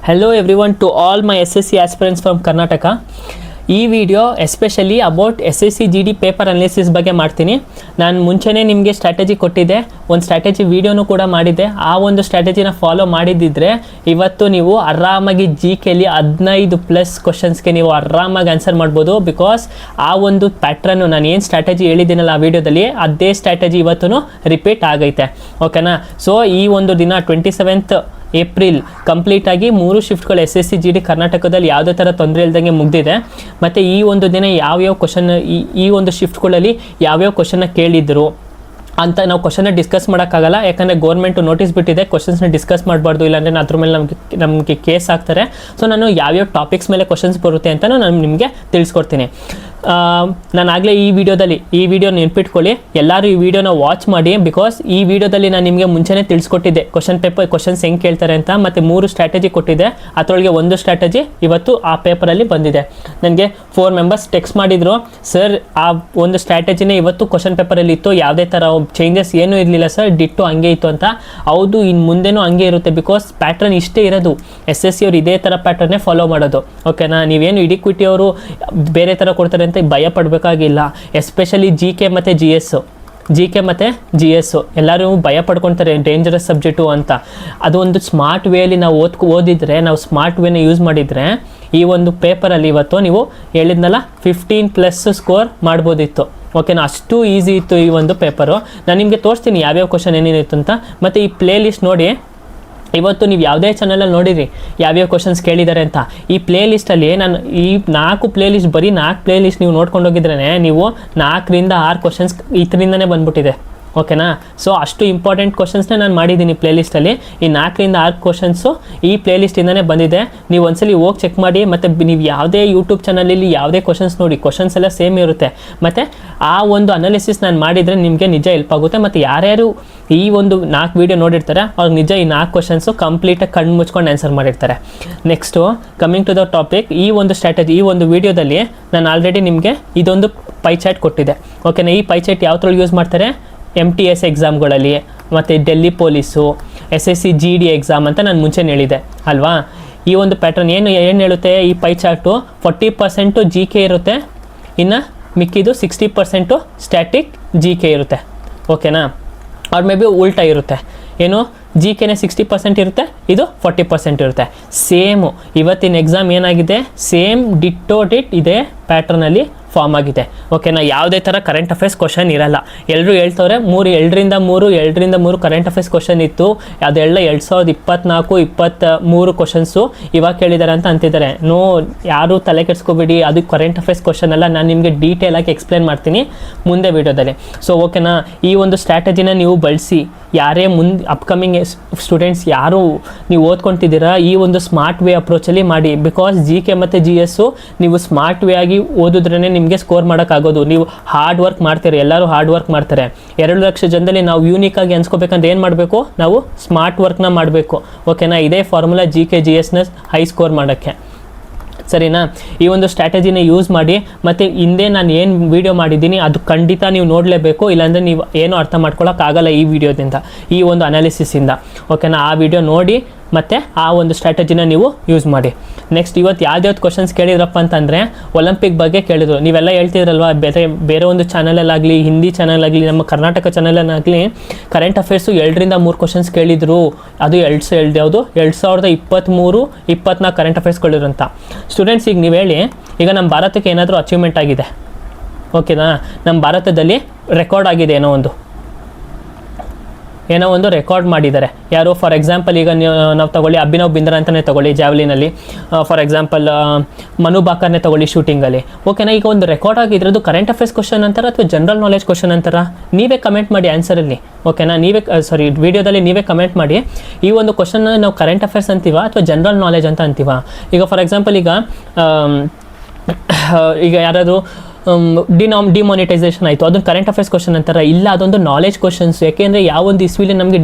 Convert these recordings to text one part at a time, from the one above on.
Hello everyone to all my SSC aspirants from Karnataka. ಈ video especially about SSC GD paper analysis ಬಗ್ಗೆ ಮಾಡ್ತೀನಿ. ನಾನು ಮುಂಚೆನೇ ನಿಮಗೆ ಸ್ಟ್ರಾಟಜಿ ಕೊಟ್ಟಿದ್ದೆ, ಒಂದು ಸ್ಟ್ರಾಟಜಿ ವಿಡಿಯೋನೂ ಕೂಡ ಮಾಡಿದ್ದೆ. ಆ ಒಂದು ಸ್ಟ್ರಾಟಜಿನ ಫಾಲೋ ಮಾಡಿದ್ದಿದ್ರೆ ಇವತ್ತು ನೀವು ಆರಾಮಾಗಿ GKಲಿ 15+ ಕ್ವಶನ್ಸ್ಗೆ ನೀವು ಆರಾಮಾಗಿ ಆನ್ಸರ್ ಮಾಡ್ಬೋದು. ಬಿಕಾಸ್ ಆ ಒಂದು ಪ್ಯಾಟ್ರನ್ನು ನಾನು ಏನು ಸ್ಟ್ರಾಟಜಿ ಹೇಳಿದ್ದೀನಲ್ಲ ಆ ವಿಡಿಯೋದಲ್ಲಿ, ಅದೇ ಸ್ಟ್ರಾಟಜಿ ಇವತ್ತು ರಿಪೀಟ್ ಆಗೈತೆ. ಓಕೆನಾ? ಸೊ ಈ ಒಂದು ದಿನ 27th ಏಪ್ರಿಲ್ ಕಂಪ್ಲೀಟಾಗಿ 3 ಶಿಫ್ಟ್ಗಳು SSC GD ಕರ್ನಾಟಕದಲ್ಲಿ ಯಾವುದೇ ಥರ ತೊಂದರೆ ಇಲ್ದಂಗೆ ಮುಗಿದಿದೆ. ಮತ್ತು ಈ ಒಂದು ದಿನ ಯಾವ್ಯಾವ ಕ್ವಶನ್ ಈ ಒಂದು ಶಿಫ್ಟ್ಗಳಲ್ಲಿ ಯಾವ್ಯಾವ ಕ್ವಶನ್ನ ಕೇಳಿದ್ರು ಅಂತ ನಾವು ಕ್ವಶನ್ನ ಡಿಸ್ಕಸ್ ಮಾಡೋಕ್ಕಾಗಲ್ಲ. ಯಾಕಂದರೆ ಗೌರ್ಮೆಂಟು ನೋಟಿಸ್ ಬಿಟ್ಟಿದೆ, ಕ್ವಶನ್ಸ್ನ ಡಿಸ್ಕಸ್ ಮಾಡಬಾರ್ದು, ಇಲ್ಲಾಂದರೆ ಅದ್ರ ಮೇಲೆ ನಮಗೆ ಕೇಸ್ ಆಗ್ತಾರೆ. ಸೊ ನಾನು ಯಾವ್ಯಾವ ಟಾಪಿಕ್ಸ್ ಮೇಲೆ ಕ್ವಶನ್ಸ್ ಬರುತ್ತೆ ಅಂತ ನಾನು ನಿಮಗೆ ತಿಳಿಸ್ಕೊಡ್ತೀನಿ. ನಾನು ಆಗಲೇ ಈ ವಿಡಿಯೋ ನೆನ್ಪಿಟ್ಕೊಳ್ಳಿ, ಎಲ್ಲರೂ ಈ ವಿಡಿಯೋನ ವಾಚ್ ಮಾಡಿ. ಬಿಕಾಸ್ ಈ ವಿಡಿಯೋದಲ್ಲಿ ನಾನು ನಿಮಗೆ ಮುಂಚೆನೇ ತಿಳಿಸ್ಕೊಟ್ಟಿದ್ದೆ ಕ್ವಶನ್ಸ್ ಹೆಂಗೆ ಕೇಳ್ತಾರೆ ಅಂತ, ಮತ್ತು 3 ಸ್ಟ್ರಾಟಜಿ ಕೊಟ್ಟಿದ್ದೆ. ಅದರೊಳಗೆ ಒಂದು ಸ್ಟ್ರಾಟಜಿ ಇವತ್ತು ಆ ಪೇಪರಲ್ಲಿ ಬಂದಿದೆ. ನನಗೆ 4 ಮೆಂಬರ್ಸ್ ಟೆಕ್ಸ್ಟ್ ಮಾಡಿದರು, ಸರ್ ಆ ಒಂದು ಸ್ಟ್ರಾಟಜಿನೇ ಇವತ್ತು ಕ್ವಶನ್ ಪೇಪರಲ್ಲಿ ಇತ್ತು, ಯಾವುದೇ ಥರ ಚೇಂಜಸ್ ಏನೂ ಇರಲಿಲ್ಲ ಸರ್, ಡಿಟ್ಟು ಹಂಗೆ ಇತ್ತು ಅಂತ. ಹೌದು, ಇನ್ನು ಮುಂದೆನೂ ಹಂಗೆ ಇರುತ್ತೆ. ಬಿಕಾಸ್ ಪ್ಯಾಟ್ರನ್ ಇಷ್ಟೇ ಇರೋದು, SSC ಅವರು ಇದೇ ಥರ ಪ್ಯಾಟ್ರನ್ನೇ ಫಾಲೋ ಮಾಡೋದು. ಓಕೆನಾ? ನೀವೇನು ಇಡಿಕ್ವಿಟಿ ಅವರು ಬೇರೆ ಥರ ಕೊಡ್ತಾರೆ ಅಂತ ಭಯ ಪಡಬೇಕಾಗಿಲ್ಲ. ಎಸ್ಪೆಷಲಿ GK ಮತ್ತು GS ಎಲ್ಲರೂ ಭಯ ಪಡ್ಕೊತಾರೆ, ಡೇಂಜರಸ್ ಸಬ್ಜೆಕ್ಟು ಅಂತ. ಅದು ಒಂದು ಸ್ಮಾರ್ಟ್ ವೇಯಲ್ಲಿ ನಾವು ಓದಿದರೆ, ನಾವು ಸ್ಮಾರ್ಟ್ ವೇನ ಯೂಸ್ ಮಾಡಿದರೆ ಈ ಒಂದು ಪೇಪರಲ್ಲಿ ಇವತ್ತು ನೀವು ಹೇಳಿದ್ನಲ್ಲ 15+ ಸ್ಕೋರ್ ಮಾಡ್ಬೋದಿತ್ತು. ಓಕೆನಾ? ಅಷ್ಟು ಈಸಿ ಇತ್ತು ಈ ಒಂದು ಪೇಪರು. ನಾನು ನಿಮಗೆ ತೋರಿಸ್ತೀನಿ ಯಾವ್ಯಾವ ಕ್ವಶನ್ ಏನೇನಿತ್ತು ಅಂತ. ಮತ್ತು ಈ ಪ್ಲೇ ಲಿಸ್ಟ್ ನೋಡಿ, ಇವತ್ತು ನೀವು ಯಾವುದೇ ಚಾನಲಲ್ಲಿ ನೋಡಿರಿ ಯಾವ್ಯಾವ ಕ್ವಶನ್ಸ್ ಕೇಳಿದ್ದಾರೆ ಅಂತ. ಈ ಪ್ಲೇ ಲಿಸ್ಟಲ್ಲಿ ನಾನು ಈ 4 ಪ್ಲೇ ಲಿಸ್ಟ್, ಬರೀ 4 ಪ್ಲೇ ಲಿಸ್ಟ್ ನೀವು ನೋಡ್ಕೊಂಡು ಹೋಗಿದ್ರೇ ನೀವು 4 ರಿಂದ 6 ಕ್ವಶನ್ಸ್ ಇದರಿಂದನೇ ಬಂದ್ಬಿಟ್ಟಿದೆ. ಓಕೆನಾ? ಸೊ ಅಷ್ಟು ಇಂಪಾರ್ಟೆಂಟ್ ಕ್ವಶನ್ಸ್ನೇ ನಾನು ಮಾಡಿದ್ದೀನಿ ಪ್ಲೇ ಲಿಸ್ಟಲ್ಲಿ. ಈ 4 ರಿಂದ 6 ಕ್ವಶನ್ಸು ಈ ಪ್ಲೇ ಲಿಸ್ಟಿಂದನೇ ಬಂದಿದೆ. ನೀವು ಒಂದ್ಸಲಿ ಹೋಗಿ ಚೆಕ್ ಮಾಡಿ. ಮತ್ತು ನೀವು ಯಾವುದೇ ಯೂಟ್ಯೂಬ್ ಚಾನಲಲ್ಲಿ ಯಾವುದೇ ಕ್ವಶನ್ಸ್ ನೋಡಿ, ಕ್ವಶನ್ಸ್ ಎಲ್ಲ ಸೇಮ್ ಇರುತ್ತೆ. ಮತ್ತು ಆ ಒಂದು ಅನಾಲಿಸಿಸ್ ನಾನು ಮಾಡಿದರೆ ನಿಮಗೆ ನಿಜ ಹೆಲ್ಪ್ ಆಗುತ್ತೆ. ಮತ್ತು ಯಾರ್ಯಾರು ಈ ಒಂದು 4 ವೀಡಿಯೋ ನೋಡಿರ್ತಾರೆ ಅವ್ರಿಗೆ ನಿಜ ಈ 4 ಕ್ವಶನ್ಸು ಕಂಪ್ಲೀಟಾಗಿ ಕಣ್ಣು ಮುಚ್ಕೊಂಡು ಆನ್ಸರ್ ಮಾಡಿರ್ತಾರೆ. Next coming to the topic, ಈ ಒಂದು ಸ್ಟ್ರಾಟಜಿ, ಈ ಒಂದು ವಿಡಿಯೋದಲ್ಲಿ ನಾನು ಆಲ್ರೆಡಿ ನಿಮಗೆ ಇದೊಂದು ಪೈ ಚಾರ್ಟ್ ಕೊಟ್ಟಿದ್ದೆ. ಓಕೆನಾ? ಈ ಪೈ ಚಾರ್ಟ್ ಯಾವ್ದ್ರಲ್ಲಿ ಯೂಸ್ ಮಾಡ್ತಾರೆ? MTS ಎಕ್ಸಾಮ್ಗಳಲ್ಲಿ, ಮತ್ತು Delhi police, SSC GD exam ಅಂತ ನಾನು ಮುಂಚೆನೇ ಹೇಳಿದೆ ಅಲ್ವಾ. ಈ ಒಂದು ಪ್ಯಾಟ್ರನ್ ಏನು ಹೇಳುತ್ತೆ, ಈ ಪೈ ಚಾರ್ಟು 40% GK ಇರುತ್ತೆ, ಇನ್ನು ಮಿಕ್ಕಿದು 60% ಸ್ಟ್ಯಾಟಿಕ್ GK ಇರುತ್ತೆ. ಓಕೆನಾ? ಅವ್ರ ಮೇ ಬಿ ಉಲ್ಟಾ ಇರುತ್ತೆ, ಏನು GKನೇ 60% ಇರುತ್ತೆ, ಇದು 40% ಇರುತ್ತೆ. ಸೇಮು ಇವತ್ತಿನ ಎಕ್ಸಾಮ್ ಏನಾಗಿದೆ, ಸೇಮ್ ಡಿಟ್ ಇದೇ ಪ್ಯಾಟ್ರನಲ್ಲಿ ಫಾರ್ಮ್ ಆಗಿದೆ. ಓಕೆನಾ? ಯಾವುದೇ ಥರ ಕರೆಂಟ್ ಅಫೇರ್ಸ್ ಕ್ವಶನ್ ಇರಲ್ಲ. ಎಲ್ಲರೂ ಹೇಳ್ತವ್ರೆ 2ರಿಂದ 3 ಕರೆಂಟ್ ಅಫೇರ್ಸ್ ಕ್ವಶನ್ ಇತ್ತು, ಅದೆಲ್ಲ 2024-23 ಕ್ವಶನ್ಸು ಇವಾಗ ಕೇಳಿದ್ದಾರೆ ಅಂತ ಅಂತಿದ್ದಾರೆ. ಯಾರು ತಲೆ ಕೆಡಿಸ್ಕೋಬೇಡಿ, ಅದು ಕರೆಂಟ್ ಅಫೇರ್ಸ್ ಕ್ವಶನ್ ಅಲ್ಲ. ನಾನು ನಿಮಗೆ ಡೀಟೇಲಾಗಿ ಎಕ್ಸ್ಪ್ಲೇನ್ ಮಾಡ್ತೀನಿ ಮುಂದೆ ವಿಡಿಯೋದಲ್ಲಿ. ಸೊ ಓಕೆನಾ? ಈ ಒಂದು ಸ್ಟ್ರಾಟಜಿನ ನೀವು ಬಳಸಿ, ಯಾರೇ ಅಪ್ಕಮಿಂಗ್ ಸ್ಟೂಡೆಂಟ್ಸ್ ಯಾರು ನೀವು ಓದ್ಕೊತಿದ್ದೀರಾ, ಈ ಒಂದು ಸ್ಮಾರ್ಟ್ ವೇ ಅಪ್ರೋಚಲ್ಲಿ ಮಾಡಿ. ಬಿಕಾಸ್ GK ಮತ್ತು GS ನೀವು ಸ್ಮಾರ್ಟ್ ವೇ ಆಗಿ ಓದಿದ್ರೇ ನಿಮಗೆ ಸ್ಕೋರ್ ಮಾಡೋಕ್ಕಾಗೋದು. ನೀವು ಹಾರ್ಡ್ ವರ್ಕ್ ಮಾಡ್ತೀರಿ, ಎಲ್ಲರೂ ಹಾರ್ಡ್ ವರ್ಕ್ ಮಾಡ್ತಾರೆ. 2 ಲಕ್ಷ ಜನದಲ್ಲಿ ನಾವು ಯೂನಿಕ್ ಆಗಿ ಅನ್ಸ್ಕೋಬೇಕಂದ್ರೆ ಏನು ಮಾಡಬೇಕು? ನಾವು ಸ್ಮಾರ್ಟ್ ವರ್ಕ್ನ ಮಾಡಬೇಕು. ಓಕೆನಾ? ಇದೇ ಫಾರ್ಮುಲಾ GK GSನ ಹೈ ಸ್ಕೋರ್ ಮಾಡೋಕ್ಕೆ. ಸರಿನಾ? ಈ ಒಂದು ಸ್ಟ್ರಾಟಜಿನ ಯೂಸ್ ಮಾಡಿ. ಮತ್ತು ಹಿಂದೆ ನಾನು ಏನು ವಿಡಿಯೋ ಮಾಡಿದ್ದೀನಿ ಅದು ಖಂಡಿತ ನೀವು ನೋಡಲೇಬೇಕು, ಇಲ್ಲಾಂದರೆ ನೀವು ಏನೂ ಅರ್ಥ ಮಾಡ್ಕೊಳ್ಳೋಕ್ಕಾಗಲ್ಲ ಈ ವಿಡಿಯೋದಿಂದ, ಈ ಒಂದು ಅನಾಲಿಸಿಸಿಂದ. ಓಕೆನಾ? ಆ ವಿಡಿಯೋ ನೋಡಿ ಮತ್ತು ಆ ಒಂದು ಸ್ಟ್ರಾಟಜಿನ ನೀವು ಯೂಸ್ ಮಾಡಿ. ನೆಕ್ಸ್ಟ್, ಇವತ್ತು ಯಾವ್ದಾವ್ದು ಕ್ವಶನ್ಸ್ ಕೇಳಿದ್ರಪ್ಪ ಅಂತಂದರೆ ಒಲಿಂಪಿಕ್ ಬಗ್ಗೆ ಕೇಳಿದ್ರು. ನೀವೆಲ್ಲ ಹೇಳ್ತಿದ್ರಲ್ವ, ಬೇರೆ ಒಂದು ಚಾನಲಲ್ಲಾಗಲಿ, ಹಿಂದಿ ಚಾನಲಾಗಲಿ, ನಮ್ಮ ಕರ್ನಾಟಕ ಚಾನಲಲ್ಲಾಗಲಿ ಕರೆಂಟ್ ಅಫೇರ್ಸು 2 ರಿಂದ 3 ಕ್ವಶನ್ಸ್ ಕೇಳಿದರು. ಅದು 2023-24 ಕರೆಂಟ್ ಅಫೇರ್ಸ್ಗಳಿರು ಅಂತ. ಸ್ಟೂಡೆಂಟ್ಸ್, ಈಗ ನೀವು ಹೇಳಿ, ಈಗ ನಮ್ಮ ಭಾರತಕ್ಕೆ ಏನಾದರೂ ಅಚೀವ್ಮೆಂಟ್ ಆಗಿದೆ, ಓಕೆನಾ? ನಮ್ಮ ಭಾರತದಲ್ಲಿ ರೆಕಾರ್ಡ್ ಆಗಿದೆ, ಏನೋ ಒಂದು ರೆಕಾರ್ಡ್ ಮಾಡಿದ್ದಾರೆ. ಯಾರು? ಫಾರ್ ಎಕ್ಸಾಂಪಲ್ ಈಗ ನಾವು ತಗೊಳ್ಳಿ ಅಭಿನವ್ ಬಿಂದ್ರಾ ಅಂತಲೇ ತಗೊಳ್ಳಿ ಜಾವ್ಲಿನಲ್ಲಿ. ಫಾರ್ ಎಕ್ಸಾಂಪಲ್ ಮನು ಬಾಕರ್ನೇ ತಗೊಳ್ಳಿ ಶೂಟಿಂಗಲ್ಲಿ. ಓಕೆನಾ? ಈಗ ಒಂದು ರೆಕಾರ್ಡ್ ಆಗಿದ್ರದ್ದು ಕರೆಂಟ್ ಅಫೇರ್ಸ್ ಕ್ವಶನ್ ಅಂತಾರ ಅಥವಾ ಜನರಲ್ ನಾಲೆಜ್ ಕ್ವಶನ್ ಅಂತಾರ? ನೀವೇ ಕಮೆಂಟ್ ಮಾಡಿ ಆನ್ಸರಲ್ಲಿ. ಓಕೆನಾ? ವಿಡಿಯೋದಲ್ಲಿ ನೀವೇ ಕಮೆಂಟ್ ಮಾಡಿ, ಈ ಒಂದು ಕ್ವಶನ್ನ ನಾವು ಕರೆಂಟ್ ಅಫೇರ್ಸ್ ಅಂತೀವ ಅಥವಾ ಜನರಲ್ ನಾಲೆಜ್ ಅಂತ ಅಂತೀವ? ಈಗ ಫಾರ್ ಎಕ್ಸಾಂಪಲ್ ಈಗ ಯಾರಾದರೂ ಡಿಮಾನಿಟೈಸೇಷನ್ ಆಯಿತು, ಅದೊಂದು ಕರೆಂಟ್ ಅಫೇರ್ಸ್ ಕ್ವಶನ್ ಅಂತಾರೆ. ಇಲ್ಲ, ಅದೊಂದು ನಾಲೆಜ್ ಕ್ವಶನ್ಸ್. ಯಾಕೆಂದರೆ ಯಾವೊಂದು ಇಸ್ವಿಲಿ ನಮಗೆ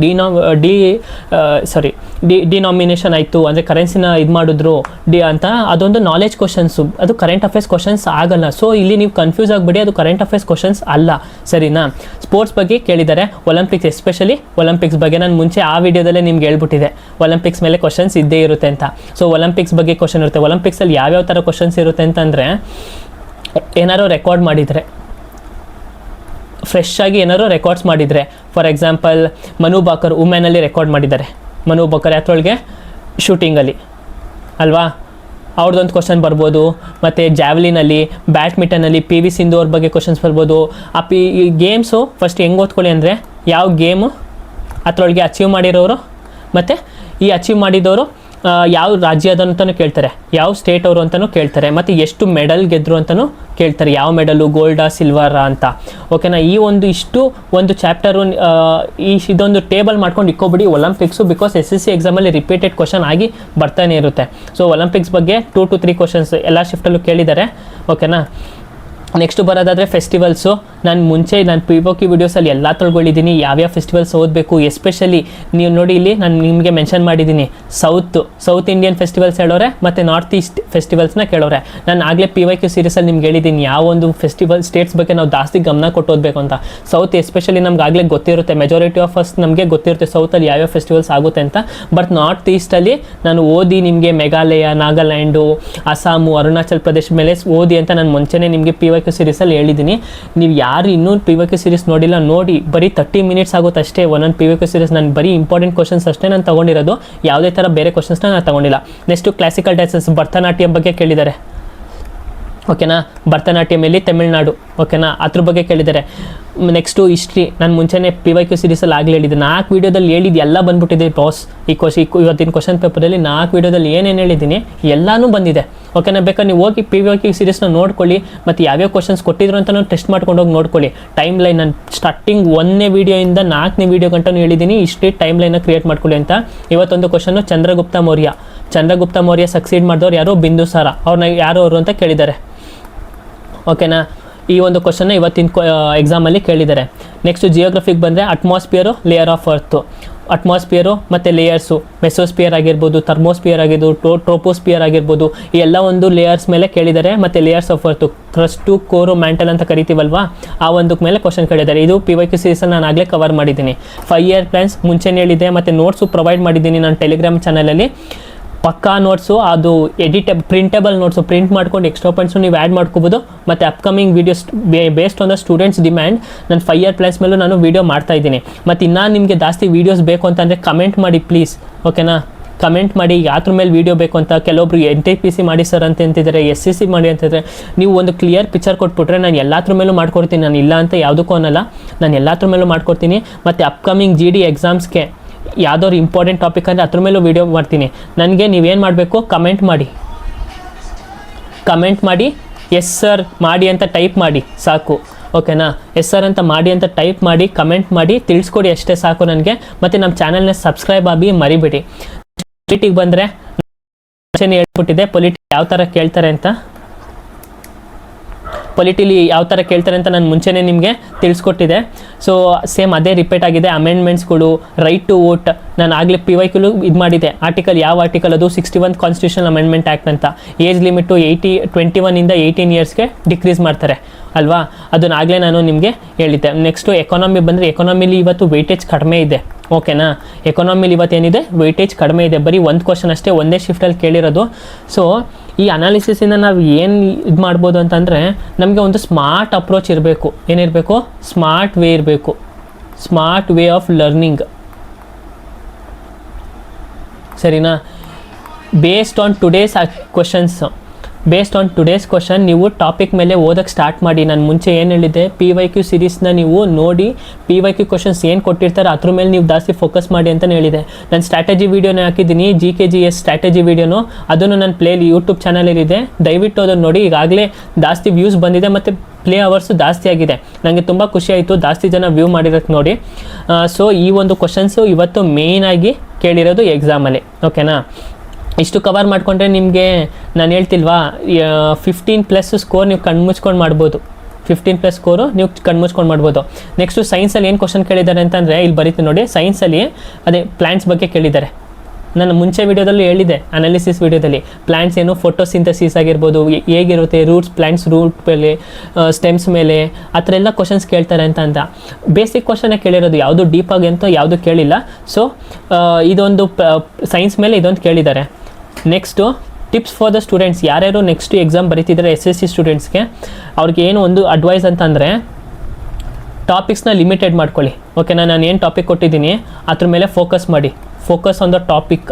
ಡಿನಾಮಿನೇಷನ್ ಆಯಿತು ಅಂದರೆ ಕರೆನ್ಸಿನ ಇದು ಮಾಡಿದ್ರು ಅಂತ, ಅದೊಂದು ನಾಲೆಜ್ ಕ್ವಶನ್ಸು, ಅದು ಕರೆಂಟ್ ಅಫೇರ್ಸ್ ಕ್ವಶನ್ಸ್ ಆಗಲ್ಲ. ಸೊ ಇಲ್ಲಿ ನೀವು ಕನ್ಫ್ಯೂಸ್ ಆಗಬೇಡಿ, ಅದು ಕರೆಂಟ್ ಅಫೇರ್ಸ್ ಕ್ವಶನ್ಸ್ ಅಲ್ಲ, ಸರಿನಾ. ಸ್ಪೋರ್ಟ್ಸ್ ಬಗ್ಗೆ ಕೇಳಿದ್ದಾರೆ, ಒಲಿಂಪಿಕ್ಸ್, ಎಸ್ಪೆಷಲಿ ಒಲಿಂಪಿಕ್ಸ್ ಬಗ್ಗೆ ನಾನು ಮುಂಚೆ ಆ ವಿಡಿಯೋದಲ್ಲೇ ನಿಮ್ಗೆ ಹೇಳ್ಬಿಟ್ಟಿದೆ, ಒಲಿಂಪಿಕ್ಸ್ ಮೇಲೆ ಕ್ವಶನ್ಸ್ ಇದ್ದೇ ಇರುತ್ತೆ ಅಂತ. ಸೊ ಒಲಿಂಪಿಕ್ಸ್ ಬಗ್ಗೆ ಕ್ವಶನ್ ಇರುತ್ತೆ. ಒಲಿಂಪಿಕ್ಸಲ್ಲಿ ಯಾವ್ಯಾವ ಥರ ಕ್ವಶನ್ಸ್ ಇರುತ್ತೆ ಅಂತಂದರೆ, ಏನಾದ್ರು ರೆಕಾರ್ಡ್ ಮಾಡಿದರೆ, ಫ್ರೆಶ್ ಆಗಿ ಏನಾದ್ರು ರೆಕಾರ್ಡ್ಸ್ ಮಾಡಿದರೆ, ಫಾರ್ ಎಕ್ಸಾಂಪಲ್ ಮನು ಬಾಕರ್ ವುಮೆನಲ್ಲಿ ರೆಕಾರ್ಡ್ ಮಾಡಿದ್ದಾರೆ. ಮನು ಬಾಕರ್ ಯಾತ್ರೊಳಗೆ ಶೂಟಿಂಗಲ್ಲಿ ಅಲ್ವಾ, ಅವ್ರದ್ದೊಂದು ಕ್ವಶನ್ ಬರ್ಬೋದು. ಮತ್ತು ಜಾವ್ಲಿನಲ್ಲಿ, ಬ್ಯಾಡ್ಮಿಂಟನಲ್ಲಿ PV ಸಿಂಧು ಅವ್ರ ಬಗ್ಗೆ ಕ್ವಶನ್ಸ್ ಬರ್ಬೋದು. ಈ ಗೇಮ್ಸು ಫಸ್ಟ್ ಹೆಂಗೆ ಓದ್ಕೊಳ್ಳಿ ಅಂದರೆ, ಯಾವ ಗೇಮು ಅದರೊಳಗೆ ಅಚೀವ್ ಮಾಡಿರೋರು, ಮತ್ತು ಈ ಅಚೀವ್ ಮಾಡಿದವರು ಯಾವ ರಾಜ್ಯದ ಅಂತಲೂ ಕೇಳ್ತಾರೆ, ಯಾವ ಸ್ಟೇಟ್ ಅವರು ಅಂತಲೂ ಕೇಳ್ತಾರೆ, ಮತ್ತು ಎಷ್ಟು ಮೆಡಲ್ ಗೆದ್ದರು ಅಂತಲೂ ಕೇಳ್ತಾರೆ, ಯಾವ ಮೆಡಲು, ಗೋಲ್ಡಾ ಸಿಲ್ವರಾ ಅಂತ. ಓಕೆನಾ. ಈ ಒಂದು ಚಾಪ್ಟರು ಇದೊಂದು ಟೇಬಲ್ ಮಾಡ್ಕೊಂಡು ಇಕ್ಕೋಬಿಡಿ ಒಲಿಂಪಿಕ್ಸು, ಬಿಕಾಸ್ SSC ಎಕ್ಸಾಮಲ್ಲಿ ರಿಪೀಟೆಡ್ ಕ್ವಶನ್ ಆಗಿ ಬರ್ತಾನೆ ಇರುತ್ತೆ. ಸೊ ಒಲಿಂಪಿಕ್ಸ್ ಬಗ್ಗೆ 2 to 3 ಕ್ವಶನ್ಸ್ ಎಲ್ಲ ಶಿಫ್ಟಲ್ಲೂ ಕೇಳಿದ್ದಾರೆ. ಓಕೆನಾ. ನೆಕ್ಸ್ಟು ಬರೋದಾದರೆ ಫೆಸ್ಟಿವಲ್ಸು. ನಾನು ಮುಂಚೆ POQ ವೀಡಿಯೋಸಲ್ಲಿ ಎಲ್ಲ ತೊಳ್ಕೊಂಡಿದ್ದೀನಿ ಯಾವ್ಯಾವ ಫೆಸ್ಟಿವಲ್ಸ್ ಓದಬೇಕು. ಎಸ್ಪೆಷಲಿ ನೀವು ನೋಡಿ, ಇಲ್ಲಿ ನಾನು ನಿಮಗೆ ಮೆನ್ಷನ್ ಮಾಡಿದ್ದೀನಿ, ಸೌತ್ ಇಂಡಿಯನ್ ಫೆಸ್ಟಿವಲ್ಸ್ ಹೇಳೋರೆ ಮತ್ತು ನಾರ್ತ್ ಈಸ್ಟ್ ಫೆಸ್ಟಿವಲ್ಸ್ನ ಕೇಳೋರೆ. ನಾನು ಆಗಲೇ PYQ ಸೀರೀಸಲ್ಲಿ ನಿಮ್ಗೆ ಹೇಳಿದ್ದೀನಿ ಯಾವ ಒಂದು ಫೆಸ್ಟಿವಲ್ ಸ್ಟೇಟ್ಸ್ ಬಗ್ಗೆ ನಾವು ಜಾಸ್ತಿ ಗಮನ ಕೊಟ್ಟು ಓದಬೇಕು ಅಂತ. ಸೌತ್ ಎಸ್ಪೆಷಲಿ ನಮ್ಗೆ ಆಗಲೇ ಗೊತ್ತಿರುತ್ತೆ, ಮೆಜಾರಿಟಿ ಆಫ್ ಅಸ್ ನಮಗೆ ಗೊತ್ತಿರುತ್ತೆ ಸೌತಲ್ಲಿ ಯಾವ್ಯಾವ ಫೆಸ್ಟಿವಲ್ಸ್ ಆಗುತ್ತೆ ಅಂತ. ಬಟ್ ನಾರ್ತ್ ಈಸ್ಟಲ್ಲಿ ನಾನು ಓದಿ ನಿಮಗೆ ಮೇಘಾಲಯ, ನಾಗಾಲ್ಯಾಂಡು, ಅಸ್ಸಾಮು, ಅರುಣಾಚಲ್ ಪ್ರದೇಶ ಮೇಲೆ ಓದಿ ಅಂತ ನಾನು ಮುಂಚೆನೇ ನಿಮಗೆ PYQ ಸೀರೀಸಲ್ಲಿ ಹೇಳಿದ್ದೀನಿ. ನೀವು ಯಾರು ಇನ್ನೂ PYQ ಸೀರೀಸ್ ನೋಡಿಲ್ಲ, ನೋಡಿ. ಬರೀ 30 ಮಿನಿಟ್ಸ್ ಆಗುತ್ತೆ ಅಷ್ಟೇ ಒಂದೊಂದು PYQ ಸೀರೀಸ್. ನಾನು ಬರೀ ಇಂಪಾರ್ಟೆಂಟ್ ಕ್ವಶನ್ಸ್ ಅಷ್ಟೇ ನಾನು ತೊಗೊಂಡಿರೋದು, ಯಾವುದೇ ಥರ ಬೇರೆ ಕ್ವಶನ್ಸ್ನ ನಾನು ತೊಗೊಂಡಿಲ್ಲ. ನೆಕ್ಸ್ಟು ಕ್ಲಾಸಿಕಲ್ ಡ್ಯಾನ್ಸಸ್, ಭರತನಾಟ್ಯಂ ಬಗ್ಗೆ ಕೇಳಿದ್ದಾರೆ. ಓಕೆನಾ. ಭರತನಾಟ್ಯಮಲ್ಲಿ ತಮಿಳ್ನಾಡು. ಓಕೆನಾ, ಅದ್ರ ಬಗ್ಗೆ ಕೇಳಿದ್ದಾರೆ. ನೆಕ್ಸ್ಟು ಹಿಸ್ಟ್ರಿ, ನಾನು ಮುಂಚೆನೇ PYQ ಸೀರೀಸಲ್ಲಿ ಆಗಲೇ ಹೇಳಿದ್ದೆ, 4 ವೀಡಿಯೋದಲ್ಲಿ ಹೇಳಿದ್ದು ಎಲ್ಲ ಬಂದ್ಬಿಟ್ಟಿದೆ ಬಾಸ್. ಇವತ್ತಿನ ಕ್ವಶನ್ ಪೇಪರಲ್ಲಿ 4 ವೀಡಿಯೋದಲ್ಲಿ ಏನೇನು ಹೇಳಿದ್ದೀನಿ ಎಲ್ಲನೂ ಬಂದಿದೆ. ಓಕೆನಾ. ಬೇಕಾದ್ರೆ ನೀವು ಹೋಗಿ PYQ ಸೀರೀಸ್ನ ನೋಡ್ಕೊಳ್ಳಿ, ಮತ್ತು ಯಾವ್ಯಾವ ಕ್ವಶನ್ಸ್ ಕೊಟ್ಟಿದ್ರು ಅಂತ ಟೆಸ್ಟ್ ಮಾಡ್ಕೊಂಡು ಹೋಗಿ ನೋಡ್ಕೊಳ್ಳಿ. ಟೈಮ್ ಲೈನ್ ನಾನು ಸ್ಟಾರ್ಟಿಂಗ್ 1ನೇ ವೀಡಿಯೋಯಿಂದ 4ನೇ ವೀಡಿಯೋ ಗಂಟನೂ ಹೇಳಿದ್ದೀನಿ, ಇಷ್ಟೇ ಟೈಮ್ ಲೈನ್ನ ಕ್ರಿಯೇಟ್ ಮಾಡ್ಕೊಳ್ಳಿ ಅಂತ. ಇವತ್ತೊಂದು ಕ್ವಶನ್ನು ಚಂದ್ರಗುಪ್ತ ಮೌರ್ಯ ಸಕ್ಸೀಡ್ ಮಾಡಿದವ್ರು ಯಾರು, ಬಿಂದುಸಾರ. ಅವ್ರನ್ನ ಯಾರು ಅವರು ಅಂತ ಕೇಳಿದ್ದಾರೆ. ಓಕೆನಾ. ಈ ಒಂದು ಕ್ವಶನ್ನ ಇವತ್ತಿನ ಎಕ್ಸಾಮಲ್ಲಿ ಕೇಳಿದ್ದಾರೆ. ನೆಕ್ಸ್ಟು ಜಿಯೋಗ್ರಫಿಗೆ ಬಂದರೆ atmosphere, layer of earth. Atmosphere ಮತ್ತು ಲೇಯರ್ಸು, ಮೆಸೋಸ್ಫಿಯರ್ ಆಗಿರ್ಬೋದು, ಥರ್ಮೋಸ್ಫಿಯರ್ ಆಗಿರ್ಬೋದು, ಟ್ರೋಪೋಸ್ಫಿಯರ್ ಆಗಿರ್ಬೋದು, ಈ ಎಲ್ಲ ಒಂದು ಲೇಯರ್ಸ್ ಮೇಲೆ ಕೇಳಿದ್ದಾರೆ. ಮತ್ತು ಲೇಯರ್ಸ್ ಆಫ್ ಅರ್ತು, ಕ್ರಸ್ಟು, ಕೋರು, ಮ್ಯಾಂಟಲ್ ಅಂತ ಕರಿತೀವಲ್ವಾ, ಆ ಒಂದು ಮೇಲೆ ಕ್ವಶನ್ ಕೇಳಿದ್ದಾರೆ. ಇದು PYQ ಸೀರೀಸನ್ನು ನಾನು ಆಗಲೇ ಕವರ್ ಮಾಡಿದ್ದೀನಿ. 5 ಇಯರ್ ಪ್ಲ್ಯಾನ್ಸ್ ಮುಂಚೆನೇ ಹೇಳಿದೆ, ಮತ್ತು ನೋಟ್ಸು ಪ್ರೊವೈಡ್ ಮಾಡಿದ್ದೀನಿ ನಾನು ಟೆಲಿಗ್ರಾಮ್ ಚಾನಲಲ್ಲಿ. ಪಕ್ಕಾ ನೋಟ್ಸು, ಅದು ಪ್ರಿಂಟೇಬಲ್ ನೋಟ್ಸು, ಪ್ರಿಂಟ್ ಮಾಡ್ಕೊಂಡು ಎಕ್ಸ್ಟ್ರಾ ಪಾಯಿಂಟ್ಸು ನೀವು ಆ್ಯಡ್ ಮಾಡ್ಕೋಬೋದು. ಮತ್ತು upcoming videos based on the students demand ನಾನು 5 ಇಯರ್ ಪ್ಲ್ಯಾನ್ಸ್ ಮೇಲೂ ನಾನು ವೀಡಿಯೋ ಮಾಡ್ತಾಯಿದ್ದೀನಿ. ಮತ್ತು ಇನ್ನೂ ನಿಮಗೆ ಜಾಸ್ತಿ ವೀಡಿಯೋಸ್ ಬೇಕು ಅಂತಂದರೆ ಕಮೆಂಟ್ ಮಾಡಿ ಪ್ಲೀಸ್. ಓಕೆನಾ. ಕಮೆಂಟ್ ಮಾಡಿ ಯಾತ್ರ ಮೇಲೆ ವೀಡಿಯೋ ಬೇಕು ಅಂತ. ಕೆಲವೊಬ್ರು NTPC ಮಾಡಿ ಸರ್ ಅಂತ ಅಂತಿದ್ದಾರೆ, SCC ಮಾಡಿ ಅಂತಿದ್ದಾರೆ. ನೀವು ಒಂದು ಕ್ಲಿಯರ್ ಪಿಕ್ಚರ್ ಕೊಟ್ಬಿಟ್ರೆ ನಾನು ಎಲ್ಲಾದ್ರ ಮೇಲೂ ಮಾಡ್ಕೊಡ್ತೀನಿ. ನಾನು ಇಲ್ಲ ಅಂತ ಯಾವುದಕ್ಕೂ ಅನ್ನಲ್ಲ, ನಾನು ಎಲ್ಲಾದ್ರ ಮೇಲೂ ಮಾಡ್ಕೊಡ್ತೀನಿ. ಮತ್ತು ಅಪ್ಕಮಿಂಗ್ GD ಎಕ್ಸಾಮ್ಸ್ಗೆ ಯಾವುದಾದ್ರು ಇಂಪಾರ್ಟೆಂಟ್ ಟಾಪಿಕ್ ಅಂದರೆ ಅದ್ರ ಮೇಲೂ ವೀಡಿಯೋ ಮಾಡ್ತೀನಿ. ನನಗೆ ನೀವೇನು ಮಾಡಬೇಕು, ಕಮೆಂಟ್ ಮಾಡಿ ಎಸ್ ಸರ್ ಮಾಡಿ ಅಂತ ಟೈಪ್ ಮಾಡಿ ಸಾಕು. ಓಕೆನಾ. ಎಸ್ ಸರ್ ಅಂತ ಮಾಡಿ ಅಂತ ಟೈಪ್ ಮಾಡಿ, ಕಮೆಂಟ್ ಮಾಡಿ ತಿಳಿಸ್ಕೊಡಿ, ಅಷ್ಟೇ ಸಾಕು ನನಗೆ. ಮತ್ತು ನಮ್ಮ ಚಾನಲ್ನ ಸಬ್ಸ್ಕ್ರೈಬ್ ಆಗಿ ಮರಿಬೇಡಿ. ಪೊಲಿಟಿಗೆ ಬಂದರೆ ಹೇಳ್ಬಿಟ್ಟಿದೆ, ಪೊಲಿಟಿ ಯಾವ ಥರ ಕೇಳ್ತಾರೆ ಅಂತ. ಪೊಲಿಟಿಲಿ ಯಾವ ಥರ ಕೇಳ್ತಾರೆ ಅಂತ ನಾನು ಮುಂಚೆನೇ ನಿಮಗೆ ತಿಳಿಸ್ಕೊಟ್ಟಿದೆ. ಸೊ ಸೇಮ್ ಅದೇ ರಿಪೀಟ್ ಆಗಿದೆ. ಅಮೆಂಡ್ಮೆಂಟ್ಸ್ಗಳು, ರೈಟ್ ಟು ವೋಟ್ ನಾನು ಆಗಲೇ PYQ ಇದು ಮಾಡಿದೆ. ಆರ್ಟಿಕಲ್, ಯಾವ ಆರ್ಟಿಕಲ್ ಅದು, 61th ಕಾನ್ಸ್ಟಿಟ್ಯೂಷನ್ ಅಮೆಂಡ್ಮೆಂಟ್ ಆ್ಯಕ್ಟ್ ಅಂತ. ಏಜ್ ಲಿಮಿಟು 21 18 ಇಯರ್ಸ್ಗೆ ಡಿಕ್ರೀಸ್ ಮಾಡ್ತಾರೆ ಅಲ್ವಾ, ಅದನ್ನ ಆಗಲೇ ನಾನು ನಿಮಗೆ ಹೇಳಿದ್ದೆ. ನೆಕ್ಸ್ಟು ಎಕಾನಮಿ ಬಂದರೆ, ಎಕಾನಮಿಲಿ ಇವತ್ತು ವೆಯ್ಟೇಜ್ ಕಡಿಮೆ ಇದೆ. ಓಕೆನಾ. ಎಕಾನಮಿಲಿ ಇವತ್ತೇನಿದೆ, ವೆಯ್ಟೇಜ್ ಕಡಿಮೆ ಇದೆ. ಬರೀ ಒಂದು ಕ್ವಶನ್ ಅಷ್ಟೇ, ಒಂದೇ ಶಿಫ್ಟಲ್ಲಿ ಕೇಳಿರೋದು. ಸೊ ಈ ಅನಾಲಿಸಿಸಿಂದ ನಾವು ಏನು ಇದು ಮಾಡ್ಬೋದು ಅಂತಂದರೆ, ನಮಗೆ ಒಂದು ಸ್ಮಾರ್ಟ್ ಅಪ್ರೋಚ್ ಇರಬೇಕು. ಏನಿರಬೇಕು, ಸ್ಮಾರ್ಟ್ ವೇ ಇರಬೇಕು, ಸ್ಮಾರ್ಟ್ ವೇ ಆಫ್ ಲರ್ನಿಂಗ್, ಸರಿನಾ. ಬೇಸ್ಡ್ ಆನ್ ಟುಡೇಸ್ ಕ್ವಶನ್ ನೀವು ಟಾಪಿಕ್ ಮೇಲೆ ಓದೋಕ್ಕೆ ಸ್ಟಾರ್ಟ್ ಮಾಡಿ. ನಾನು ಮುಂಚೆ ಏನು ಹೇಳಿದ್ದೆ, PYQ ಸೀರೀಸ್ನ ನೀವು ನೋಡಿ, PYQ ಕ್ವಶನ್ಸ್ ಏನು ಕೊಟ್ಟಿರ್ತಾರೆ ಅದ್ರ ಮೇಲೆ ನೀವು ಜಾಸ್ತಿ ಫೋಕಸ್ ಮಾಡಿ ಅಂತಲೇ ಹೇಳಿದೆ. ನಾನು ಸ್ಟ್ರಾಟಜಿ ವೀಡಿಯೋನೇ ಹಾಕಿದ್ದೀನಿ, GKGS ಸ್ಟ್ರಾಟಜಿ ವೀಡಿಯೋನು, ಅದನ್ನು ನನ್ನ ಯೂಟ್ಯೂಬ್ ಚಾನಲಲ್ಲಿದೆ, ದಯವಿಟ್ಟು ಅದನ್ನು ನೋಡಿ. ಈಗಾಗಲೇ ಜಾಸ್ತಿ ವ್ಯೂಸ್ ಬಂದಿದೆ ಮತ್ತು ಪ್ಲೇ ಅವರ್ಸು ಜಾಸ್ತಿ ಆಗಿದೆ. ನನಗೆ ತುಂಬ ಖುಷಿ ಆಯಿತು, ಜಾಸ್ತಿ ಜನ ವ್ಯೂ ಮಾಡಿರೋಕ್ಕೆ ನೋಡಿ. ಸೊ ಈ ಒಂದು ಕ್ವಶನ್ಸು ಇವತ್ತು ಮೇಯ್ನಾಗಿ ಕೇಳಿರೋದು ಎಕ್ಸಾಮಲ್ಲಿ. ಓಕೆನಾ. ಇಷ್ಟು ಕವರ್ ಮಾಡಿಕೊಂಡ್ರೆ ನಿಮಗೆ ನಾನು ಹೇಳ್ತಿಲ್ವಾ 15+ ಸ್ಕೋರ್ ನೀವು ಕಣ್ಮುಚ್ಕೊಂಡು ಮಾಡ್ಬೋದು, 15+ ಸ್ಕೋರು ನೀವು ಕಣ್ಮುಚ್ಕೊಂಡು ಮಾಡ್ಬೋದು. ನೆಕ್ಸ್ಟು ಸೈನ್ಸಲ್ಲಿ ಏನು ಕ್ವಶನ್ ಕೇಳಿದ್ದಾರೆ ಅಂತಂದರೆ ಇಲ್ಲಿ ಬರೀತೀನಿ ನೋಡಿ. ಸೈನ್ಸಲ್ಲಿ ಅದೇ ಪ್ಲ್ಯಾಂಟ್ಸ್ ಬಗ್ಗೆ ಕೇಳಿದ್ದಾರೆ. ನಾನು ಮುಂಚೆ ವೀಡಿಯೋದಲ್ಲೂ ಹೇಳಿದೆ, ಅನಾಲಿಸಿಸ್ ವೀಡಿಯೋದಲ್ಲಿ ಪ್ಲ್ಯಾಂಟ್ಸ್ ಏನು ಫೋಟೋಸಿಂಥಸಿಸ್ ಆಗಿರ್ಬೋದು, ಹೇಗಿರುತ್ತೆ ರೂಟ್ಸ್, ಪ್ಲ್ಯಾಂಟ್ಸ್ ರೂಟ್ ಮೇಲೆ, ಸ್ಟೆಮ್ಸ್ ಮೇಲೆ, ಆ ಥರ ಎಲ್ಲ ಕ್ವಶನ್ಸ್ ಕೇಳ್ತಾರೆ ಅಂತ ಬೇಸಿಕ್ ಕ್ವಶನೇ ಕೇಳಿರೋದು, ಯಾವುದು ಡೀಪಾಗಿ ಅಂತ ಯಾವುದು ಕೇಳಿಲ್ಲ. ಸೊ ಇದೊಂದು ಸೈನ್ಸ್ ಮೇಲೆ ಇದೊಂದು ಕೇಳಿದ್ದಾರೆ. Next tips for the students, ಯಾರ್ಯಾರು ನೆಕ್ಸ್ಟ್ ಎಕ್ಸಾಮ್ ಬರೀತಿದ್ದಾರೆ SSC ಸ್ಟೂಡೆಂಟ್ಸ್ಗೆ, ಅವ್ರಿಗೆ ಏನು ಒಂದು ಅಡ್ವೈಸ್ ಅಂತಂದರೆ ಟಾಪಿಕ್ಸ್ನ ಲಿಮಿಟೆಡ್ ಮಾಡ್ಕೊಳ್ಳಿ. ಓಕೆನಾ, ನಾನು ಏನು ಟಾಪಿಕ್ ಕೊಟ್ಟಿದ್ದೀನಿ ಅದ್ರ ಮೇಲೆ ಫೋಕಸ್ ಮಾಡಿ. Focus on the topic.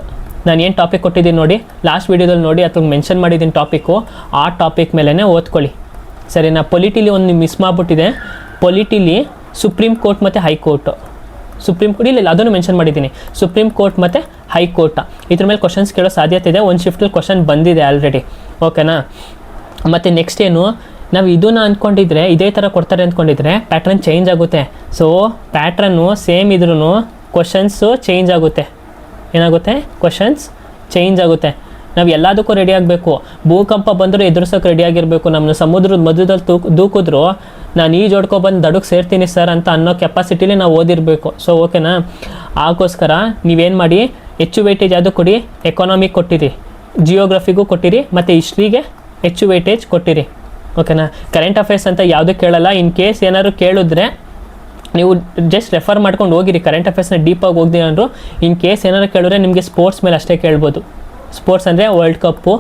ನಾನು ಏನು ಟಾಪಿಕ್ ಕೊಟ್ಟಿದ್ದೀನಿ ನೋಡಿ, ಲಾಸ್ಟ್ ವೀಡಿಯೋದಲ್ಲಿ ನೋಡಿ, ಅಥವಾ ಮೆನ್ಷನ್ ಮಾಡಿದ್ದೀನಿ ಟಾಪಿಕ್ಕು, ಆ ಟಾಪಿಕ್ ಮೇಲೇ ಓದ್ಕೊಳ್ಳಿ. ಸರಿನಾ. ಪೊಲಿಟಿಲಿ ಒಂದು ಮಿಸ್ ಮಾಡಿಬಿಟ್ಟಿದೆ. ಪೊಲಿಟಿಲಿ ಸುಪ್ರೀಂ ಕೋರ್ಟ್ ಮತ್ತು ಹೈಕೋರ್ಟ್, ಸುಪ್ರೀಂ ಕೋರ್ಟ್ ಇಲ್ಲ ಅದನ್ನು ಮೆನ್ಷನ್ ಮಾಡಿದ್ದೀನಿ, ಸುಪ್ರೀಂ ಕೋರ್ಟ್ ಮತ್ತು ಹೈಕೋರ್ಟ್ ಇದ್ರ ಮೇಲೆ ಕ್ವಶನ್ಸ್ ಕೇಳೋ ಸಾಧ್ಯತೆ ಇದೆ. ಒಂದು ಶಿಫ್ಟಲ್ಲಿ ಕ್ವಶನ್ ಬಂದಿದೆ ಆಲ್ರೆಡಿ. ಓಕೆನಾ. ಮತ್ತು ನೆಕ್ಸ್ಟ್ ಏನು, ನಾವು ಇದನ್ನು ಅಂದ್ಕೊಂಡಿದ್ರೆ ಇದೇ ಥರ ಕೊಡ್ತಾರೆ ಅಂದ್ಕೊಂಡಿದ್ರೆ ಪ್ಯಾಟ್ರನ್ ಚೇಂಜ್ ಆಗುತ್ತೆ. ಸೊ ಪ್ಯಾಟ್ರನ್ನು ಸೇಮ್ ಇದ್ರೂ ಕ್ವಶನ್ಸು ಚೇಂಜ್ ಆಗುತ್ತೆ. ಏನಾಗುತ್ತೆ, ಕ್ವಶನ್ಸ್ ಚೇಂಜ್ ಆಗುತ್ತೆ. ನಾವು ಎಲ್ಲದಕ್ಕೂ ರೆಡಿ ಆಗಬೇಕು. ಭೂಕಂಪ ಬಂದರೂ ಎದುರಿಸೋಕೆ ರೆಡಿಯಾಗಿರಬೇಕು. ನಮ್ಮನ್ನು ಸಮುದ್ರದ ಮಧ್ಯದಲ್ಲಿ ದೂಕಿದ್ರು ನಾನು ಈಜೋಡ್ಕೊಬಂದು ದಡಕ್ಕೆ ಸೇರ್ತೀನಿ ಸರ್ ಅಂತ ಅನ್ನೋ ಕೆಪಾಸಿಟಿಲಿ ನಾವು ಓದಿರಬೇಕು. ಸೊ ಓಕೆನಾ. ಆಗೋಸ್ಕರ ನೀವೇನು ಮಾಡಿ, ಹೆಚ್ಚು ವೆಯ್ಟೇಜ್ ಅದು ಕೊಡಿ. ಎಕಾನಮಿಕ್ ಕೊಟ್ಟಿರಿ, ಜಿಯೋಗ್ರಫಿಗೂ ಕೊಟ್ಟಿರಿ, ಮತ್ತು ಹಿಸ್ಟ್ರಿಗೆ ಹೆಚ್ಚು ವೆಯ್ಟೇಜ್ ಕೊಟ್ಟಿರಿ. ಓಕೆನಾ. ಕರೆಂಟ್ ಅಫೇರ್ಸ್ ಅಂತ ಯಾವುದೂ ಕೇಳಲ್ಲ. ಇನ್ ಕೇಸ್ ಏನಾದ್ರು ಕೇಳಿದ್ರೆ ನೀವು ಜಸ್ಟ್ ರೆಫರ್ ಮಾಡ್ಕೊಂಡು ಹೋಗಿರಿ. ಕರೆಂಟ್ ಅಫೇರ್ಸ್ನ ಡೀಪಾಗಿ ಹೋಗ್ದಿರ ಅಂದರು. ಇನ್ ಕೇಸ್ ಏನಾದ್ರು ಕೇಳಿದ್ರೆ ನಿಮಗೆ ಸ್ಪೋರ್ಟ್ಸ್ ಮೇಲೆ ಅಷ್ಟೇ ಕೇಳ್ಬೋದು. ಸ್ಪೋರ್ಟ್ಸ್ ಅಂದರೆ ವರ್ಲ್ಡ್ ಕಪ್ಪು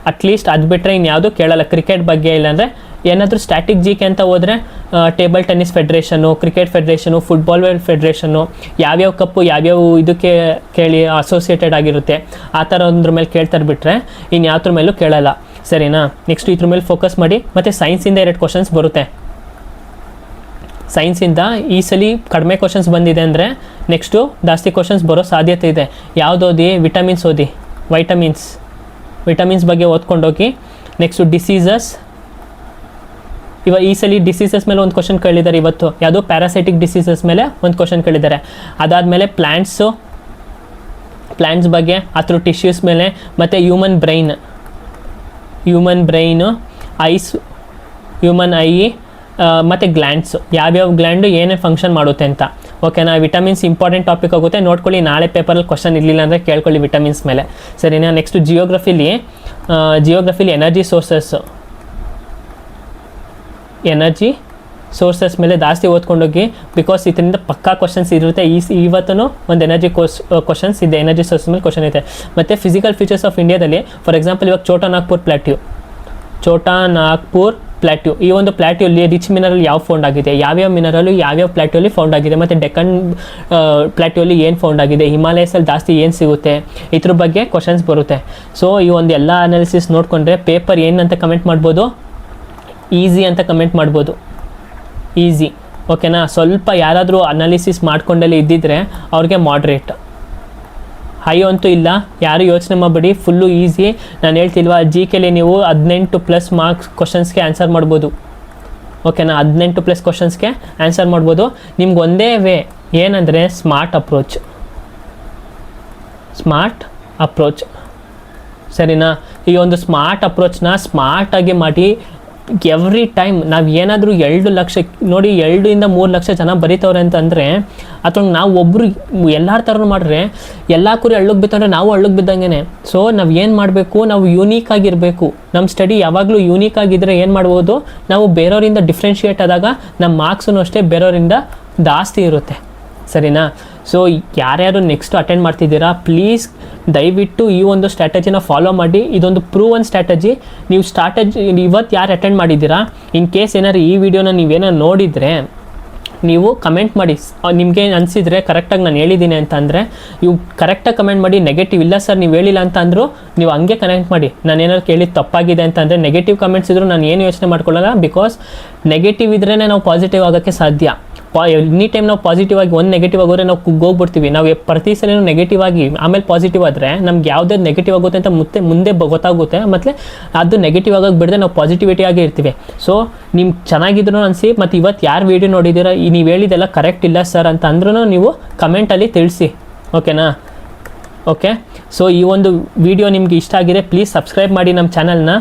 ಅಟ್ಲೀಸ್ಟ್, ಅದು ಬಿಟ್ಟರೆ ಇನ್ಯಾವುದೂ ಕೇಳಲ್ಲ. ಕ್ರಿಕೆಟ್ ಬಗ್ಗೆ ಇಲ್ಲಾಂದರೆ ಏನಾದರೂ ಸ್ಟ್ಯಾಟಿಕ್ ಜಿಕೆ ಅಂತ ಹೋದರೆ ಟೇಬಲ್ ಟೆನ್ನಿಸ್ ಫೆಡ್ರೇಷನು, ಕ್ರಿಕೆಟ್ ಫೆಡ್ರೇಷನು, ಫುಟ್ಬಾಲ್ ಫೆಡ್ರೇಷನು, ಯಾವ್ಯಾವ ಕಪ್ಪು ಯಾವ್ಯಾವ ಇದಕ್ಕೆ ಕೇಳಿ ಅಸೋಸಿಯೇಟೆಡ್ ಆಗಿರುತ್ತೆ ಆ ಥರ ಒಂದ್ರ ಮೇಲೆ ಕೇಳ್ತಾರೆ ಬಿಟ್ಟರೆ ಇನ್ಯಾವ್ದ್ರ ಮೇಲೂ ಕೇಳಲ್ಲ. ಸರಿನಾ. ನೆಕ್ಸ್ಟ್ ಇದ್ರ ಮೇಲೆ ಫೋಕಸ್ ಮಾಡಿ. ಮತ್ತು ಸೈನ್ಸಿಂದ 2 ಕ್ವಶನ್ಸ್ ಬರುತ್ತೆ. ಸೈನ್ಸಿಂದ ಈ ಸಲ ಕಡಿಮೆ ಕ್ವಶನ್ಸ್ ಬಂದಿದೆ ಅಂದರೆ ನೆಕ್ಸ್ಟು ಜಾಸ್ತಿ ಕ್ವಶನ್ಸ್ ಬರೋ ಸಾಧ್ಯತೆ ಇದೆ. ಯಾವುದು ಓದಿ, ವಿಟಮಿನ್ಸ್ ಓದಿ. ವಿಟಮಿನ್ಸ್ ಬಗ್ಗೆ ಓದ್ಕೊಂಡೋಗಿ. Next diseases. ಈ ಸಲ ಡಿಸೀಸಸ್ ಮೇಲೆ ಒಂದು ಕ್ವಶನ್ ಕೇಳಿದ್ದಾರೆ ಇವತ್ತು. ಯಾವುದೋ ಪ್ಯಾರಾಸೈಟಿಕ್ ಡಿಸೀಸಸ್ ಮೇಲೆ ಒಂದು ಕ್ವಶನ್ ಕೇಳಿದ್ದಾರೆ. ಅದಾದಮೇಲೆ ಪ್ಲ್ಯಾಂಟ್ಸ್ ಬಗ್ಗೆ, ಅದ್ರ ಟಿಶ್ಯೂಸ್ ಮೇಲೆ, ಮತ್ತು human brain, ice, human I, ಮತ್ತು ಗ್ಲ್ಯಾಂಡ್ಸು, ಯಾವ್ಯಾವ ಗ್ಲ್ಯಾಂಡು ಏನೇ ಫಂಕ್ಷನ್ ಮಾಡುತ್ತೆ ಅಂತ. ಓಕೆನಾ. ವಿಟಮಿನ್ಸ್ ಇಂಪಾರ್ಟೆಂಟ್ ಟಾಪಿಕ್ ಆಗುತ್ತೆ, ನೋಡ್ಕೊಳ್ಳಿ. ನಾಳೆ ಪೇಪರಲ್ಲಿ ಕ್ವಶನ್ ಇರಲಿಲ್ಲ ಅಂದರೆ ಕೇಳ್ಕೊಳ್ಳಿ ವಿಟಮಿನ್ಸ್ ಮೇಲೆ. ಸರಿನಾ. ನೆಕ್ಸ್ಟು ಜಿಯೋಗ್ರಫಿಲಿ ಎನರ್ಜಿ ಸೋರ್ಸಸ್ ಮೇಲೆ ಜಾಸ್ತಿ ಓದ್ಕೊಂಡೋಗಿ. ಬಿಕಾಸ್ ಇದರಿಂದ ಪಕ್ಕಾ ಕ್ವಶನ್ಸ್ ಇರುತ್ತೆ. ಇವತ್ತೂ ಒಂದು ಎನರ್ಜಿ ಕ್ವಶನ್ಸ್ ಇದೆ, ಎನರ್ಜಿ ಸೋರ್ಸ್ ಮೇಲೆ ಕ್ವಶನ್ ಇದೆ. ಮತ್ತು ಫಿಸಿಕಲ್ ಫೀಚರ್ಸ್ ಆಫ್ ಇಂಡಿಯಾದಲ್ಲಿ ಫಾರ್ ಎಕ್ಸಾಂಪಲ್ ಇವಾಗ ಛೋಟಾ ನಾಗ್ಪುರ್ ಪ್ಲಾಟ್ಯೂ, ಈ ಒಂದು ಪ್ಲಾಟ್ಯೂಲಿ ರಿಚ್ ಮಿನರಲ್ ಯಾವ ಫೌಂಡ್ ಆಗಿದೆ, ಯಾವ್ಯಾವ ಮಿನರಲು ಯಾವ್ಯಾವ ಪ್ಲಾಟ್ಯೂಲಿ ಫೌಂಡ್ ಆಗಿದೆ, ಮತ್ತು ಡೆಕ್ಕನ್ ಪ್ಲಾಟ್ಯೂಲಿ ಏನು ಫೌಂಡ್ ಆಗಿದೆ, ಹಿಮಾಲಯಸಲ್ಲಿ ಜಾಸ್ತಿ ಏನು ಸಿಗುತ್ತೆ, ಇದ್ರ ಬಗ್ಗೆ ಕ್ವಶನ್ಸ್ ಬರುತ್ತೆ. ಸೊ ಈ ಒಂದು ಎಲ್ಲ ಅನಾಲಿಸಿಸ್ ನೋಡಿಕೊಂಡ್ರೆ ಪೇಪರ್ ಏನಂತ ಕಮೆಂಟ್ ಮಾಡ್ಬೋದು, ಈಸಿ ಅಂತ ಕಮೆಂಟ್ ಮಾಡ್ಬೋದು. ಈಸಿ. ಓಕೆನಾ. ಸ್ವಲ್ಪ ಯಾರಾದರೂ ಅನಾಲಿಸಿಸ್ ಮಾಡ್ಕೊಂಡಲ್ಲಿ ಇದ್ದಿದ್ರೆ ಅವ್ರಿಗೆ ಮಾಡ್ರೇಟ್, ಹೈ ಅಂತೂ ಇಲ್ಲ. ಯಾರು ಯೋಚನೆ ಮಾಡಬೇಡಿ, ಫುಲ್ಲು ಈಸಿ. ನಾನು ಹೇಳ್ತಿಲ್ವಾ, GKಲಿ ನೀವು 18+ ಮಾರ್ಕ್ಸ್ ಕ್ವಶನ್ಸ್ಗೆ ಆನ್ಸರ್ ಮಾಡ್ಬೋದು. ಓಕೆನಾ. 18+ ಕ್ವಶನ್ಸ್ಗೆ ಆನ್ಸರ್ ಮಾಡ್ಬೋದು. ನಿಮ್ಗೆ ಒಂದೇ ವೇ ಏನಂದರೆ ಸ್ಮಾರ್ಟ್ ಅಪ್ರೋಚ್. ಸರಿನಾ. ಈ ಒಂದು ಸ್ಮಾರ್ಟ್ ಅಪ್ರೋಚ್ನ ಸ್ಮಾರ್ಟಾಗಿ ಮಾಡಿ. ಎವ್ರಿ ಟೈಮ್ ನಾವು ಏನಾದರೂ 2 ಲಕ್ಷ ನೋಡಿ, 2 ಇಂದ 3 ಲಕ್ಷ ಜನ ಬರೀತವ್ರೆ ಅಂತಂದರೆ, ಅಥವಾ ನಾವು ಒಬ್ಬರು ಎಲ್ಲರ ಥರನೂ ಮಾಡಿದ್ರೆ ಎಲ್ಲ ಕುರಿ ಹಳ್ಳಕ್ಕೆ ಬಿತ್ತಂದರೆ ನಾವು ಹಳ್ಳಕ್ಕೆ ಬಿದ್ದಂಗೆ. ಸೊ ನಾವು ಏನು ಮಾಡಬೇಕು, ನಾವು ಯೂನೀಕ್ ಆಗಿರಬೇಕು. ನಮ್ಮ ಸ್ಟಡಿ ಯಾವಾಗಲೂ ಯೂನೀಕ್ ಆಗಿದ್ದರೆ ಏನು ಮಾಡ್ಬೋದು, ನಾವು ಬೇರೆಯವರಿಂದ ಡಿಫ್ರೆನ್ಷಿಯೇಟ್ ಆದಾಗ ನಮ್ಮ ಮಾರ್ಕ್ಸೂ ಅಷ್ಟೇ ಬೇರೆಯವರಿಂದ ಜಾಸ್ತಿ ಇರುತ್ತೆ. ಸರಿನಾ. ಸೊ ಯಾರ್ಯಾರು ನೆಕ್ಸ್ಟ್ ಅಟೆಂಡ್ ಮಾಡ್ತಿದ್ದೀರಾ, ಪ್ಲೀಸ್ ದಯವಿಟ್ಟು ಈ ಒಂದು ಸ್ಟ್ರಾಟಜಿನ ಫಾಲೋ ಮಾಡಿ. ಇದೊಂದು ಪ್ರೂವನ್ ಸ್ಟ್ರಾಟಜಿ. ನೀವು ಇವತ್ತು ಯಾರು ಅಟೆಂಡ್ ಮಾಡಿದ್ದೀರಾ, ಇನ್ ಕೇಸ್ ಏನಾದ್ರು ಈ ವಿಡಿಯೋನ ನೀವೇನಾರು ನೋಡಿದರೆ ನೀವು ಕಮೆಂಟ್ ಮಾಡಿ. ನಿಮಗೆ ಅನಿಸಿದರೆ ಕರೆಕ್ಟಾಗಿ ನಾನು ಹೇಳಿದ್ದೀನಿ ಅಂತ ಅಂದರೆ ನೀವು ಕರೆಕ್ಟಾಗಿ ಕಮೆಂಟ್ ಮಾಡಿ. ನೆಗೆಟಿವ್ ಇಲ್ಲ ಸರ್ ನೀವು ಹೇಳಿಲ್ಲ ಅಂತ ಅಂದರೂ ನೀವು ಹಂಗೆ ಕನೆಕ್ಟ್ ಮಾಡಿ. ನಾನು ಏನಾದ್ರು ಕೇಳಿದ್ದು ತಪ್ಪಾಗಿದೆ ಅಂತ ಅಂದರೆ ನೆಗೆಟಿವ್ ಕಮೆಂಟ್ಸ್ ಇದ್ದರೂ ನಾನು ಏನು ಯೋಚನೆ ಮಾಡ್ಕೊಳ್ಳಲ್ಲ. ಬಿಕಾಸ್ ನೆಗೆಟಿವ್ ಇದ್ರೇ ನಾವು ಪಾಸಿಟಿವ್ ಆಗೋಕ್ಕೆ ಸಾಧ್ಯ. ಎನಿ ಟೈಮ್ ನಾವು ಪಾಸಿಟಿವ್ ಆಗಿ ಒಂದು ನೆಗೆಟಿವ್ ಆಗೋದ್ರೆ ನಾವು ಕುಗ್ಗೋಗ್ಬಿಡ್ತೀವಿ. ನಾವು ಪ್ರತಿ ಸಲ ನೆಗೆಟಿವ್ ಆಗಿ ಆಮೇಲೆ ಪಾಸಿಟಿವ್ ಆದರೆ ನಮ್ಗೆ ಯಾವುದೇ ನೆಗೆಟಿವ್ ಆಗುತ್ತೆ ಅಂತ ಮುಂದೆ ಗೊತ್ತಾಗುತ್ತೆ. ಮತ್ತು ಅದು ನೆಗೆಟಿವ್ ಆಗೋಕ್ಕೆ ಬಿಡದೆ ನಾವು ಪಾಸಿಟಿವಿಟಿ ಆಗಿ ಇರ್ತೀವಿ. ಸೊ ನಿಮ್ಗೆ ಚೆನ್ನಾಗಿದ್ರು ಅನಿಸಿ. ಮತ್ತು ಇವತ್ತು ಯಾರು ವೀಡಿಯೋ ನೋಡಿದ್ದೀರಾ, ನೀವು ಹೇಳಿದೆಲ್ಲ ಕರೆಕ್ಟ್ ಇಲ್ಲ ಸರ್ ಅಂತ ಅಂದ್ರೂ ನೀವು ಕಮೆಂಟಲ್ಲಿ ತಿಳಿಸಿ. ಓಕೆನಾ. ಓಕೆ, ಸೊ ಈ ಒಂದು ವಿಡಿಯೋ ನಿಮಗೆ ಇಷ್ಟ ಆಗಿದೆ ಪ್ಲೀಸ್ ಸಬ್ಸ್ಕ್ರೈಬ್ ಮಾಡಿ ನಮ್ಮ ಚಾನಲ್ನ,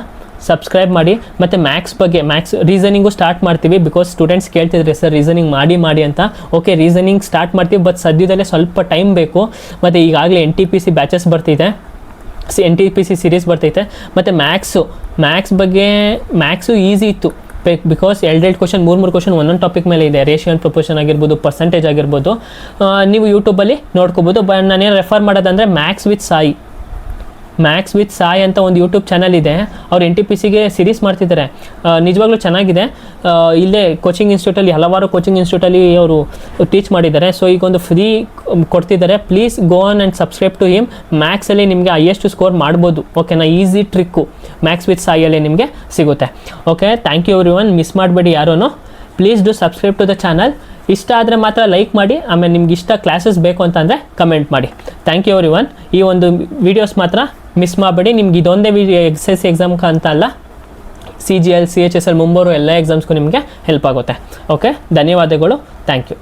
ಸಬ್ಸ್ಕ್ರೈಬ್ ಮಾಡಿ. ಮತ್ತು ಮ್ಯಾಥ್ಸ್ ಬಗ್ಗೆ ರೀಸನಿಂಗು ಸ್ಟಾರ್ಟ್ ಮಾಡ್ತೀವಿ, ಬಿಕಾಸ್ ಸ್ಟೂಡೆಂಟ್ಸ್ ಕೇಳ್ತಿದ್ರೆ ಸರ್ ರೀಸನಿಂಗ್ ಮಾಡಿ ಅಂತ. ಓಕೆ, ರೀಸನಿಂಗ್ ಸ್ಟಾರ್ಟ್ ಮಾಡ್ತೀವಿ, ಬಟ್ ಸದ್ಯದಲ್ಲೇ ಸ್ವಲ್ಪ ಟೈಮ್ ಬೇಕು. ಮತ್ತು ಈಗಾಗಲೇ NTPC ಬ್ಯಾಚಸ್ ಬರ್ತಿದೆ, NTPC ಸೀರೀಸ್ ಬರ್ತೈತೆ. ಮತ್ತು ಮ್ಯಾಥ್ಸ್ ಬಗ್ಗೆ ಈಸಿ ಇತ್ತು, ಬಿಕಾಸ್ ಎರಡು ಕ್ವಶನ್ 3 ಕ್ವಶನ್ ಒಂದೊಂದು ಟಾಪಿಕ್ ಮೇಲೆ ಇದೆ. ರೇಷಿಯೋ ಆ್ಯಂಡ್ ಪ್ರಪೋರ್ಷನ್ ಆಗಿರ್ಬೋದು, ಪರ್ಸೆಂಟೇಜ್ ಆಗಿರ್ಬೋದು, ನೀವು ಯೂಟ್ಯೂಬಲ್ಲಿ ನೋಡ್ಕೋಬೋದು. ಬಟ್ ನಾನೇನು ರೆಫರ್ ಮಾಡೋದಂದರೆ ಮ್ಯಾಥ್ಸ್ ವಿತ್ ಸಾಯಿ ಅಂತ ಒಂದು ಯೂಟ್ಯೂಬ್ ಚಾನಲ್ ಇದೆ. ಅವ್ರು NTPCಗೆ ಸೀರೀಸ್ ಮಾಡ್ತಿದ್ದಾರೆ, ನಿಜವಾಗ್ಲೂ ಚೆನ್ನಾಗಿದೆ. ಇಲ್ಲೇ ಕೋಚಿಂಗ್ ಇನ್ಸ್ಟಿಟ್ಯೂಟಲ್ಲಿ ಹಲವಾರು ಕೋಚಿಂಗ್ ಇನ್ಸ್ಟಿಟ್ಯೂಟಲ್ಲಿ ಅವರು ಟೀಚ್ ಮಾಡಿದ್ದಾರೆ. ಸೊ ಈಗ ಒಂದು ಫ್ರೀ ಕೊಡ್ತಿದ್ದಾರೆ, please go on and subscribe to him. ಮ್ಯಾಥ್ಸಲ್ಲಿ ನಿಮಗೆ ಹೈಯೆಸ್ಟ್ ಸ್ಕೋರ್ ಮಾಡ್ಬೋದು. ಓಕೆನಾ, ಈಸಿ ಟ್ರಿಕ್ಕು ಮ್ಯಾಥ್ಸ್ ವಿತ್ ಸಾಯಿಯಲ್ಲಿ ನಿಮಗೆ ಸಿಗುತ್ತೆ. Okay, thank you everyone. Miss ಮಾಡಬೇಡಿ ಯಾರೂ. Please do subscribe to the channel. ಇಷ್ಟ ಆದರೆ ಮಾತ್ರ ಲೈಕ್ ಮಾಡಿ, ಆಮೇಲೆ ನಿಮ್ಗೆ ಇಷ್ಟ ಕ್ಲಾಸಸ್ ಬೇಕು ಅಂತಂದರೆ ಕಮೆಂಟ್ ಮಾಡಿ. Thank you everyone. ಈ ಒಂದು ವೀಡಿಯೋಸ್ ಮಾತ್ರ ಮಿಸ್ ಮಾಡಬೇಡಿ. ನಿಮ್ಗೆ ಇದೊಂದೇ SSC ಎಕ್ಸಾಮ್ಗೆ ಅಂತ ಅಲ್ಲ, CGL CHSL ಮುಂಬರುವ ಎಲ್ಲ ಎಕ್ಸಾಮ್ಸ್ಗೂ ನಿಮಗೆ ಹೆಲ್ಪ್ ಆಗುತ್ತೆ. ಓಕೆ, ಧನ್ಯವಾದಗಳು. Thank you.